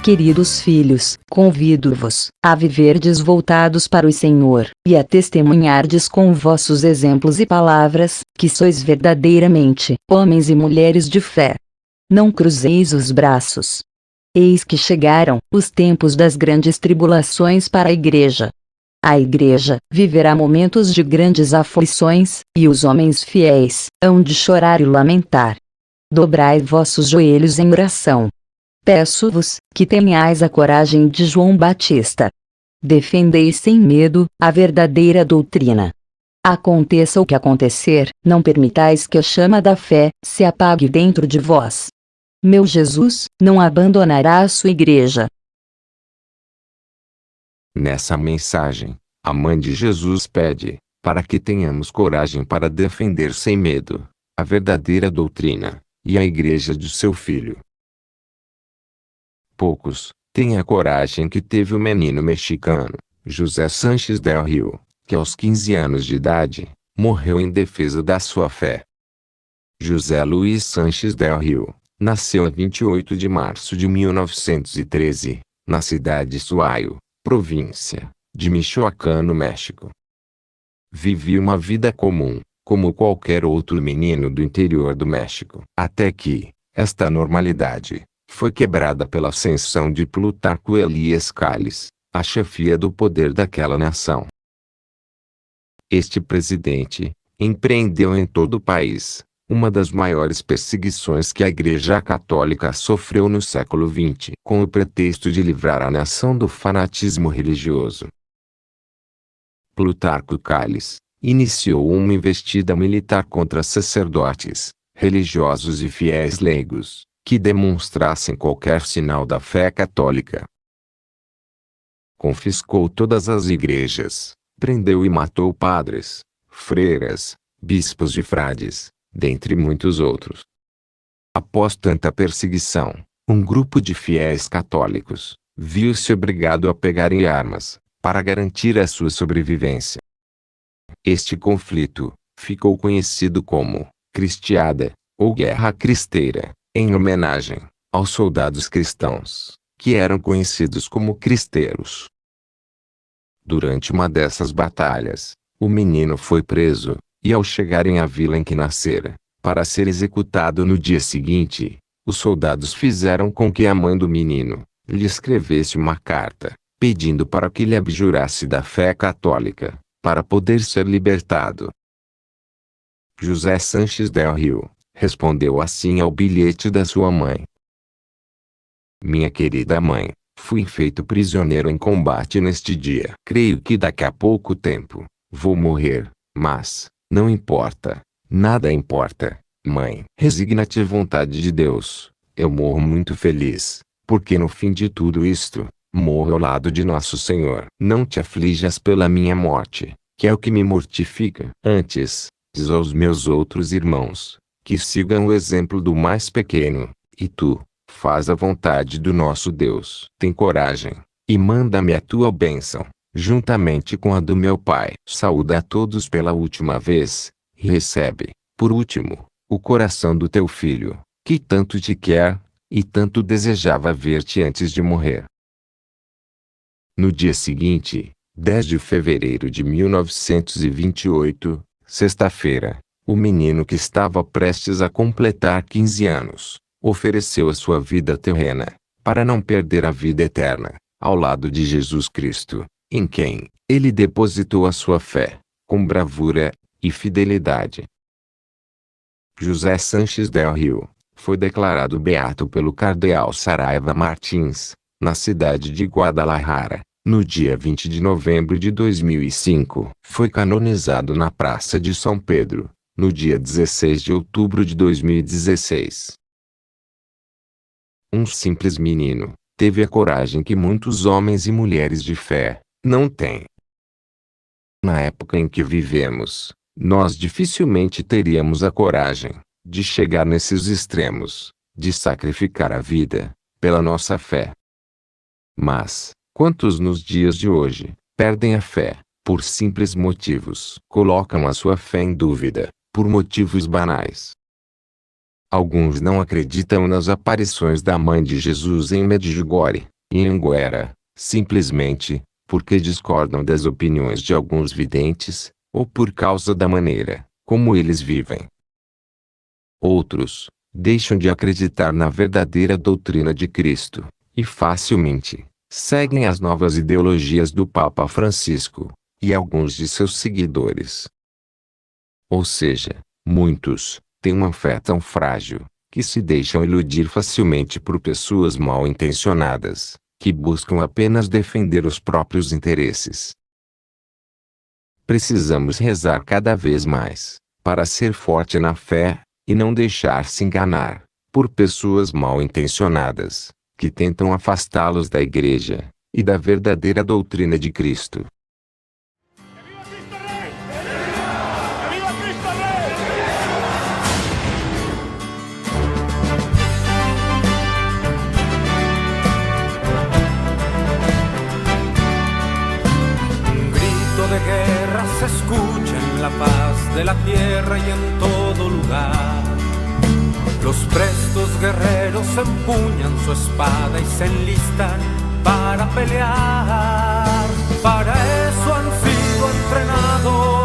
Queridos filhos, convido-vos a viverdes voltados para o Senhor, e a testemunhardes com vossos exemplos e palavras, que sois verdadeiramente homens e mulheres de fé. Não cruzeis os braços. Eis que chegaram os tempos das grandes tribulações para a igreja. A igreja viverá momentos de grandes aflições, e os homens fiéis hão de chorar e lamentar. Dobrai vossos joelhos em oração. Peço-vos que tenhais a coragem de João Batista. Defendei sem medo a verdadeira doutrina. Aconteça o que acontecer, não permitais que a chama da fé se apague dentro de vós. Meu Jesus não abandonará a sua igreja. Nessa mensagem, a Mãe de Jesus pede para que tenhamos coragem para defender sem medo a verdadeira doutrina e a igreja de seu Filho. Poucos têm a coragem que teve o menino mexicano, José Sanches del Rio, que aos 15 anos de idade, morreu em defesa da sua fé. José Luiz Sanches del Rio nasceu em 28 de março de 1913, na cidade de Suayo, província de Michoacán, no México. Vivia uma vida comum, como qualquer outro menino do interior do México. Até que, esta normalidade foi quebrada pela ascensão de Plutarco Elias Calles, à chefia do poder daquela nação. Este presidente empreendeu em todo o país uma das maiores perseguições que a Igreja Católica sofreu no século XX, com o pretexto de livrar a nação do fanatismo religioso. Plutarco Calles iniciou uma investida militar contra sacerdotes, religiosos e fiéis leigos que demonstrassem qualquer sinal da fé católica. Confiscou todas as igrejas, prendeu e matou padres, freiras, bispos e frades, dentre muitos outros. Após tanta perseguição, um grupo de fiéis católicos viu-se obrigado a pegar em armas para garantir a sua sobrevivência. Este conflito ficou conhecido como Cristiada, ou Guerra Cristeira, em homenagem aos soldados cristãos, que eram conhecidos como cristeiros. Durante uma dessas batalhas, o menino foi preso, e ao chegarem à vila em que nascera, para ser executado no dia seguinte, os soldados fizeram com que a mãe do menino lhe escrevesse uma carta, pedindo para que lhe abjurasse da fé católica, para poder ser libertado. José Sanches del Rio respondeu assim ao bilhete da sua mãe: Minha querida mãe, fui feito prisioneiro em combate neste dia. Creio que daqui a pouco tempo vou morrer, mas não importa, nada importa, mãe. Resigna-te à vontade de Deus. Eu morro muito feliz, porque no fim de tudo isto, morro ao lado de nosso Senhor. Não te aflijas pela minha morte, que é o que me mortifica. Antes, diz aos meus outros irmãos, que sigam o exemplo do mais pequeno, e tu, faz a vontade do nosso Deus. Tem coragem, e manda-me a tua bênção, juntamente com a do meu pai. Saúda a todos pela última vez, e recebe, por último, o coração do teu filho, que tanto te quer, e tanto desejava ver-te antes de morrer. No dia seguinte, 10 de fevereiro de 1928, sexta-feira, o menino que estava prestes a completar 15 anos, ofereceu a sua vida terrena, para não perder a vida eterna, ao lado de Jesus Cristo, em quem ele depositou a sua fé, com bravura e fidelidade. José Sanches del Rio foi declarado beato pelo cardeal Saraiva Martins, na cidade de Guadalajara, no dia 20 de novembro de 2005. Foi canonizado na Praça de São Pedro, no dia 16 de outubro de 2016. Um simples menino teve a coragem que muitos homens e mulheres de fé não têm. Na época em que vivemos, nós dificilmente teríamos a coragem de chegar nesses extremos, de sacrificar a vida pela nossa fé. Mas, quantos nos dias de hoje perdem a fé por simples motivos? Colocam a sua fé em dúvida por motivos banais. Alguns não acreditam nas aparições da Mãe de Jesus em Medjugorje, em Anguera, simplesmente porque discordam das opiniões de alguns videntes, ou por causa da maneira como eles vivem. Outros deixam de acreditar na verdadeira doutrina de Cristo, e facilmente seguem as novas ideologias do Papa Francisco e alguns de seus seguidores. Ou seja, muitos têm uma fé tão frágil que se deixam iludir facilmente por pessoas mal intencionadas, que buscam apenas defender os próprios interesses. Precisamos rezar cada vez mais para ser forte na fé e não deixar-se enganar por pessoas mal intencionadas que tentam afastá-los da Igreja e da verdadeira doutrina de Cristo. De guerra se escucha en la faz de la tierra y en todo lugar. Los prestos guerreros empuñan su espada y se enlistan para pelear. Para eso han sido entrenados